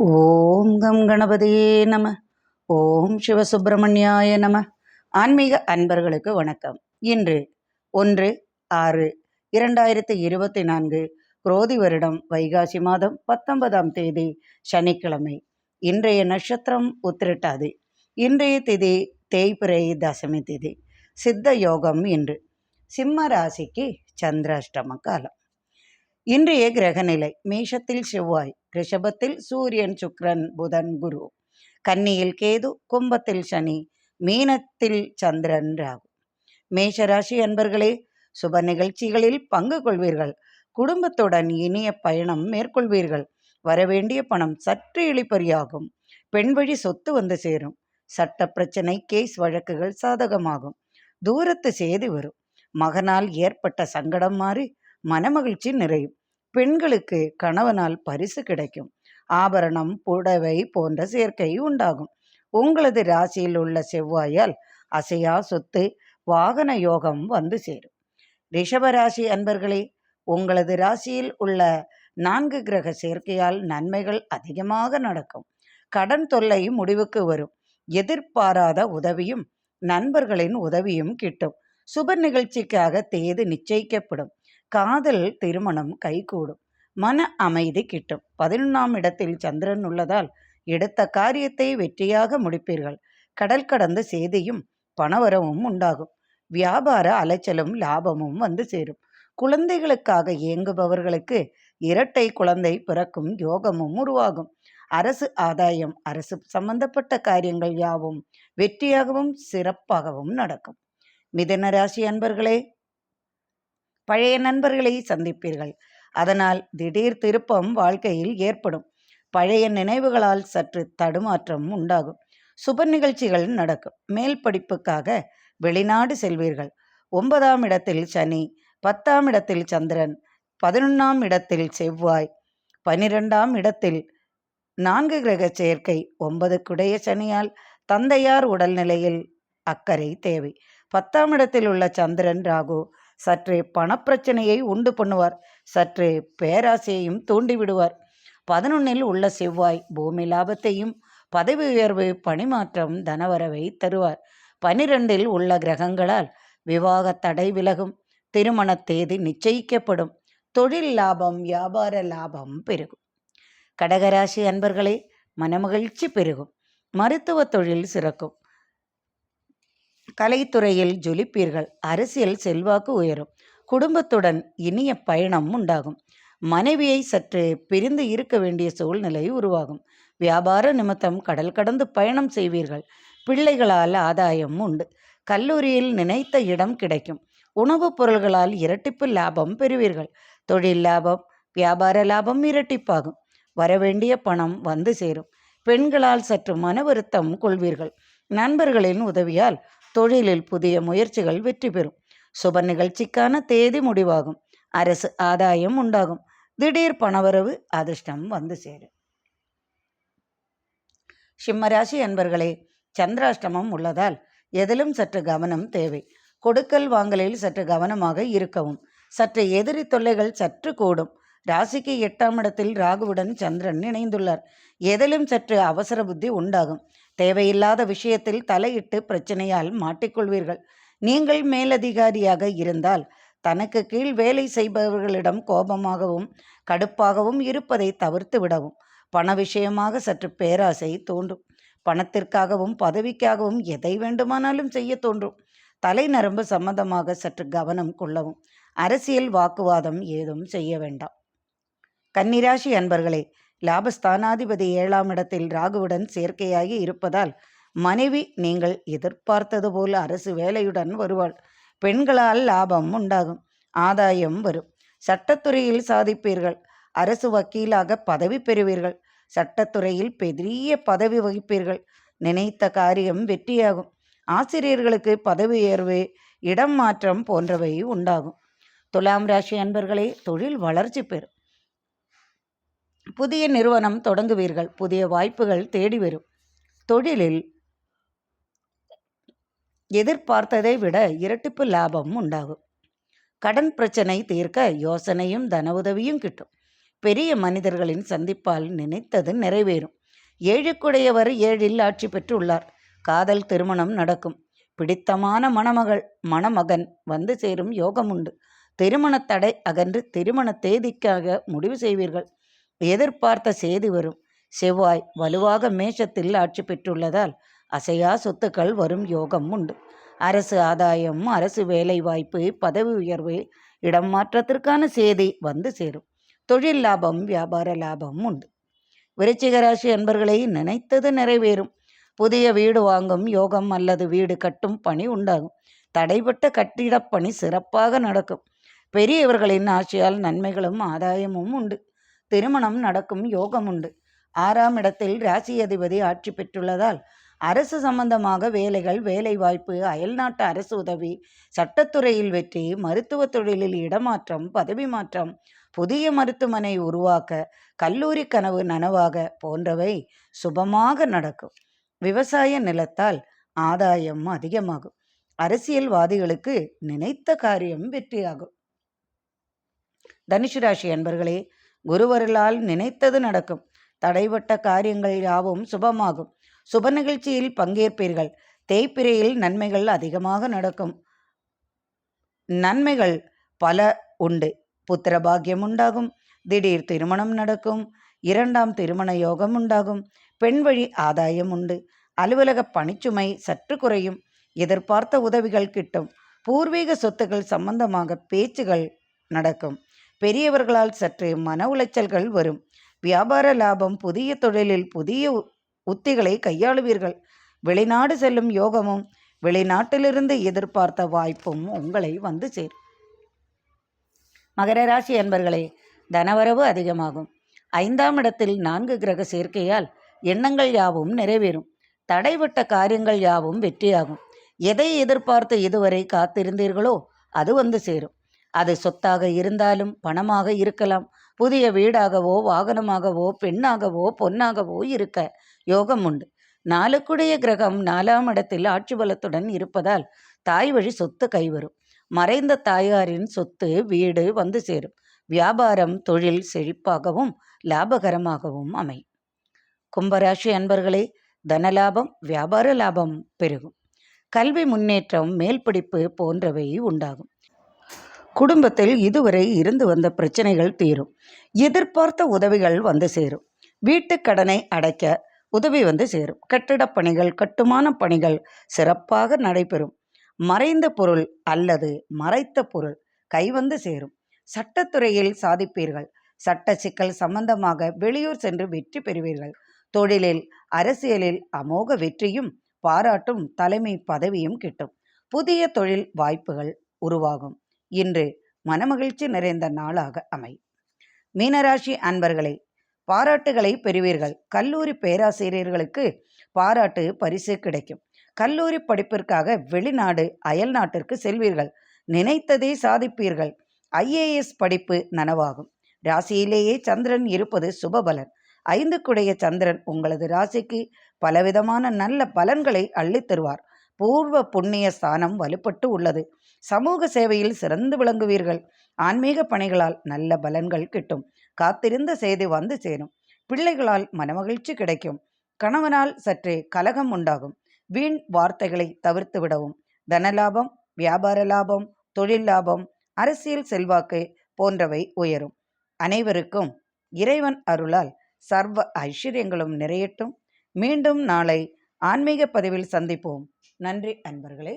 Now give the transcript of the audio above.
ஓம் come கணபதியே நம. ஓம் சிவசுப்பிரமணியாய நம. ஆன்மீக அன்பர்களுக்கு வணக்கம். இன்று 1/6/2024 குரோதி வருடம் வைகாசி மாதம் 19ஆம் தேதி சனிக்கிழமை. இன்றைய நட்சத்திரம் உத்திரட்டாதி. இன்றைய திதி தேய்பிறை தசமி திதி. சித்த யோகம். இன்று சிம்ம ராசிக்கு சந்திராஷ்டம காலம். இன்றைய கிரகநிலை: மேஷத்தில் செவ்வாய், ரிஷபத்தில் சூரியன், சுக்கிரன், புதன், குரு, கன்னியில் கேது, கும்பத்தில் சனி, மீனத்தில் சந்திரன், ராகு. மேஷராசி அன்பர்களே, சுப நிகழ்ச்சிகளில் பங்கு கொள்வீர்கள். குடும்பத்துடன் இனிய பயணம் மேற்கொள்வீர்கள். வரவேண்டிய பணம் சற்று இழிப்பறியாகும். பெண் வழி சொத்து வந்து சேரும். சட்ட பிரச்சனை, கேஸ் வழக்குகள் சாதகமாகும். தூரத்து செய்தி வரும். மகனால் ஏற்பட்ட சங்கடம் மாறி மனமகிழ்ச்சி நிறையும். பெண்களுக்கு கணவனால் பரிசு கிடைக்கும். ஆபரணம், புடவை போன்ற சேர்க்கை உண்டாகும். உங்களது ராசியில் உள்ள செவ்வாயால் அசையா சொத்து, வாகன யோகம் வந்து சேரும். ரிஷபராசி அன்பர்களே, உங்களது ராசியில் உள்ள 4 கிரக சேர்க்கையால் நன்மைகள் அதிகமாக நடக்கும். கடன் தொல்லை முடிவுக்கு வரும். எதிர்பாராத உதவியும் நண்பர்களின் உதவியும் கிட்டும். சுப நிகழ்ச்சிக்காக தேதி நிச்சயிக்கப்படும். காதல், திருமணம் கைகூடும். மன அமைதி கிட்டும். 11ஆம் இடத்தில் சந்திரன் உள்ளதால் எடுத்த காரியத்தை வெற்றியாக முடிப்பீர்கள். கடல் கடந்த செய்தியும் பணவரவும் உண்டாகும். வியாபார அலைச்சலும் லாபமும் வந்து சேரும். குழந்தைகளுக்காக ஏங்குபவர்களுக்கு இரட்டை குழந்தை பிறக்கும் யோகமும் உருவாகும். அரசு ஆதாயம், அரசு சம்பந்தப்பட்ட காரியங்கள் யாவும் வெற்றியாகவும் சிறப்பாகவும் நடக்கும். மிதுன ராசி அன்பர்களே, பழைய நண்பர்களை சந்திப்பீர்கள். அதனால் திடீர் திருப்பம் வாழ்க்கையில் ஏற்படும். பழைய நினைவுகளால் சற்று தடுமாற்றம் உண்டாகும். சுப நிகழ்ச்சிகள் நடக்கும். மேல் படிப்புக்காக வெளிநாடு செல்வீர்கள். 9ஆம் இடத்தில் சனி, 10ஆம் இடத்தில் சந்திரன், 11ஆம் இடத்தில் செவ்வாய், 12ஆம் இடத்தில் 4 கிரக சேர்க்கை. 9க்குடைய சனியால் தந்தையார் உடல்நிலையில் அக்கறை தேவை. 10ஆம் இடத்தில் உள்ள சந்திரன், ராகு சற்று பணப்பிரச்சனையை உண்டு பண்ணுவார். சற்று பேராசையையும் தூண்டிவிடுவார். 11இல் உள்ள செவ்வாய் பூமி லாபத்தையும் பதவி உயர்வு, பணிமாற்றம், தனவரவை தருவார். 12இல் உள்ள கிரகங்களால் விவாக தடை விலகும். திருமண தேதி நிச்சயிக்கப்படும். தொழில் லாபம், வியாபார லாபம் பெருகும். கடகராசி அன்பர்களே, மனமகிழ்ச்சி பெருகும். மருத்துவ தொழில் சிறக்கும். கலைத்துறையில் ஜொலிப்பீர்கள். அரசியல் செல்வாக்கு உயரும். குடும்பத்துடன் இனிய பயணம் உண்டாகும். மனைவியை சற்று பிரிந்து இருக்க வேண்டிய சூழ்நிலை உருவாகும். வியாபார நிமித்தம் கடல் கடந்து பயணம் செய்வீர்கள். பிள்ளைகளால் ஆதாயம் உண்டு. கல்லூரியில் நினைத்த இடம் கிடைக்கும். உணவுப் பொருள்களால் இரட்டிப்பு லாபம் பெறுவீர்கள். தொழில் லாபம், வியாபார லாபம் இரட்டிப்பாகும். வரவேண்டிய பணம் வந்து சேரும். பெண்களால் சற்று மன வருத்தம் கொள்வீர்கள். நண்பர்களின் உதவியால் தொழிலில் புதிய முயற்சிகள் வெற்றி பெறும். சுப நிகழ்ச்சிக்கான தேதி முடிவாகும். அரசு ஆதாயம் உண்டாகும். திடீர் பணவரவு, அதிர்ஷ்டம் வந்து சேரும். சிம்மராசி அன்பர்களே, சந்திராஷ்டமம் உள்ளதால் எதிலும் சற்று கவனம் தேவை. கொடுக்கல் வாங்கலில் சற்று கவனமாக இருக்கவும். சற்று எதிரி தொல்லைகள் சற்று கூடும். ராசிக்கு 8ஆம் இடத்தில் ராகுவுடன் சந்திரன் இணைந்துள்ளார். எதிலும் சற்று அவசர புத்தி உண்டாகும். தேவையில்லாத விஷயத்தில் தலையிட்டு பிரச்சனையால் மாட்டிக்கொள்வீர்கள். நீங்கள் மேலதிகாரியாக இருந்தால் தனக்கு கீழ் வேலை செய்பவர்களிடம் கோபமாகவும் கடுப்பாகவும் இருப்பதை தவிர்த்து விடவும். பண விஷயமாக சற்று பேராசை தோன்றும். பணத்திற்காகவும் பதவிக்காகவும் எதை வேண்டுமானாலும் செய்ய தோன்றும். தலைநரம்பு சம்பந்தமாக சற்று கவனம் கொள்ளவும். அரசியல் வாக்குவாதம் ஏதும் செய்ய வேண்டாம். கன்னிராசி அன்பர்களே, லாபஸ்தானாதிபதி 7ஆம் இடத்தில் ராகுவுடன் சேர்க்கையாகி இருப்பதால் மனைவி நீங்கள் எதிர்பார்த்தது போல் அரசு வேலையுடன் வருவாள். பெண்களால் லாபம் உண்டாகும். ஆதாயம் வரும். சட்டத்துறையில் சாதிப்பீர்கள். அரசு வக்கீலாக பதவி பெறுவீர்கள். சட்டத்துறையில் பெரிய பதவி வகிப்பீர்கள். நினைத்த காரியம் வெற்றியாகும். ஆசிரியர்களுக்கு பதவி உயர்வு, இடம் மாற்றம் போன்றவை உண்டாகும். துலாம் ராசி அன்பர்களே, தொழில் வளர்ச்சி பெறும். புதிய நிறுவனம் தொடங்குவீர்கள். புதிய வாய்ப்புகள் தேடி வரும். தொழிலில் எதிர்பார்த்ததை விட இரட்டிப்பு லாபம் உண்டாகும். கடன் பிரச்சனை தீர்க்க யோசனையும் தன உதவியும் கிட்டும். பெரிய மனிதர்களின் சந்திப்பால் நினைத்தது நிறைவேறும். 7க்குடையவர் 7இல் ஆட்சி பெற்றுள்ளார். காதல் திருமணம் நடக்கும். பிடித்தமான மணமகன் வந்து சேரும் யோகம் உண்டு. திருமண தடை அகன்று திருமண தேதிக்காக முடிவு செய்வீர்கள். எதிர்பார்த்த செய்தி வரும். செவ்வாய் வலுவாக மேஷத்தில் ஆட்சி பெற்றுள்ளதால் அசையா சொத்துக்கள் வரும் யோகம் உண்டு. அரசு ஆதாயம், அரசு வேலை வாய்ப்பு, பதவி உயர்வு, இடம் மாற்றத்திற்கான செய்தி வந்து சேரும். தொழில் லாபம், வியாபார லாபம் உண்டு. விருச்சிக ராசி அன்பர்களை நினைத்தது நிறைவேறும். புதிய வீடு வாங்கும் யோகம் அல்லது வீடு கட்டும் பணி உண்டாகும். தடைப்பட்ட கட்டிடப் பணி சிறப்பாக நடக்கும். பெரியவர்களின் ஆட்சியால் நன்மைகளும் ஆதாயமும் உண்டு. திருமணம் நடக்கும் யோகம் உண்டு. 6ஆம் இடத்தில் ராசி அதிபதி ஆட்சி பெற்றுள்ளதால் அரசு சம்பந்தமாக வேலைகள், வேலை வாய்ப்பு, அயல்நாட்டு அரசு உதவி, சட்டத்துறையில் வெற்றி, மருத்துவ தொழிலில் இடமாற்றம், பதவி மாற்றம், புதிய மருத்துவமனை உருவாக்க, கல்லூரி கனவு நனவாக போன்றவை சுபமாக நடக்கும். விவசாய நிலத்தால் ஆதாயம் அதிகமாகும். அரசியல்வாதிகளுக்கு நினைத்த காரியம் வெற்றியாகும். தனுசு ராசி அன்பர்களே, குருவருளால் நினைத்தது நடக்கும். தடைபட்ட காரியங்கள் யாவும் சுபமாகும். சுப நிகழ்ச்சியில் பங்கேற்பீர்கள். தேய்பிரையில் நன்மைகள் அதிகமாக நடக்கும். நன்மைகள் பல உண்டு. புத்திர பாக்கியம் உண்டாகும். திடீர் திருமணம் நடக்கும். 2ஆம் திருமண யோகம் உண்டாகும். பெண் வழி ஆதாயம் உண்டு. அலுவலக பணிச்சுமை சற்று குறையும். எதிர்பார்த்த உதவிகள் கிட்டும். பூர்வீக சொத்துக்கள் சம்பந்தமாக பேச்சுகள் நடக்கும். பெரியவர்களால் சற்று மன உளைச்சல்கள் வரும். வியாபார லாபம். புதிய தொழிலில் புதிய உத்திகளை கையாளுவீர்கள். வெளிநாடு செல்லும் யோகமும் வெளிநாட்டிலிருந்து எதிர்பார்த்த வாய்ப்பும் உங்களை வந்து சேரும். மகர ராசி அன்பர்களே, தனவரவு அதிகமாகும். 5ஆம் இடத்தில் 4 கிரக சேர்க்கையால் எண்ணங்கள் யாவும் நிறைவேறும். தடைபட்ட காரியங்கள் யாவும் வெற்றியாகும். எதை எதிர்பார்த்து இதுவரை காத்திருந்தீர்களோ அது வந்து சேரும். அது சொத்தாக இருந்தாலும் பணமாக இருக்கலாம். புதிய வீடாகவோ, வாகனமாகவோ, பெண்ணாகவோ, பொன்னாகவோ இருக்க யோகம் உண்டு. 4க்குடைய கிரகம் 4ஆம் இடத்தில் ஆட்சி பலத்துடன் இருப்பதால் தாய் வழி சொத்து கைவரும். மறைந்த தாயாரின் சொத்து, வீடு வந்து சேரும். வியாபாரம், தொழில் செழிப்பாகவும் லாபகரமாகவும் அமையும். கும்பராசி அன்பர்களே, தனலாபம், வியாபார லாபம் பெருகும். கல்வி முன்னேற்றம், மேல் படிப்பு போன்றவை உண்டாகும். குடும்பத்தில் இதுவரை இருந்து வந்த பிரச்சனைகள் தீரும். எதிர்பார்த்த உதவிகள் வந்து சேரும். வீட்டு கடனை அடைக்க உதவி வந்து சேரும். கட்டிடப் பணிகள், கட்டுமான பணிகள் சிறப்பாக நடைபெறும். மறைந்த பொருள் அல்லது மறைத்த பொருள் கைவந்து சேரும். சட்டத்துறையில் சாதிப்பீர்கள். சட்ட சிக்கல் சம்பந்தமாக வெளியூர் சென்று வெற்றி பெறுவீர்கள். தொழிலில், அரசியலில் அமோக வெற்றியும் பாராட்டும் தலைமை பதவியும் கிட்டும். புதிய தொழில் வாய்ப்புகள் உருவாகும். இன்று மனமகிழ்ச்சி நிறைந்த நாளாக அமையும். மீனராசி அன்பர்களே, பாராட்டுகளை பெறுவீர்கள். கல்லூரி பேராசிரியர்களுக்கு பாராட்டு பரிசு கிடைக்கும். கல்லூரி படிப்பிற்காக வெளிநாடு, அயல் நாட்டிற்கு செல்வீர்கள். நினைத்ததை சாதிப்பீர்கள். IAS படிப்பு நனவாகும். ராசியிலேயே சந்திரன் இருப்பது சுபபலன். 5க்குடைய சந்திரன் உங்களது ராசிக்கு பலவிதமான நல்ல பலன்களை அள்ளித் தருவார். பூர்வ புண்ணிய ஸ்தானம் வலுப்பட்டு உள்ளது. சமூக சேவையில் சிறந்து விளங்குவீர்கள். ஆன்மீக பணிகளால் நல்ல பலன்கள் கிட்டும். காத்திருந்த செய்தி வந்து சேரும். பிள்ளைகளால் மனமகிழ்ச்சி கிடைக்கும். கணவனால் சற்றே கலகம் உண்டாகும். வீண் வார்த்தைகளை தவிர்த்து விடவும். தனலாபம், வியாபார லாபம், தொழில் லாபம், அரசியல் செல்வாக்கு போன்றவை உயரும். அனைவருக்கும் இறைவன் அருளால் சர்வ ஐஸ்வர்யங்களும் நிறையட்டும். மீண்டும் நாளை ஆன்மீக பதிவில் சந்திப்போம். நன்றி அன்பர்களே.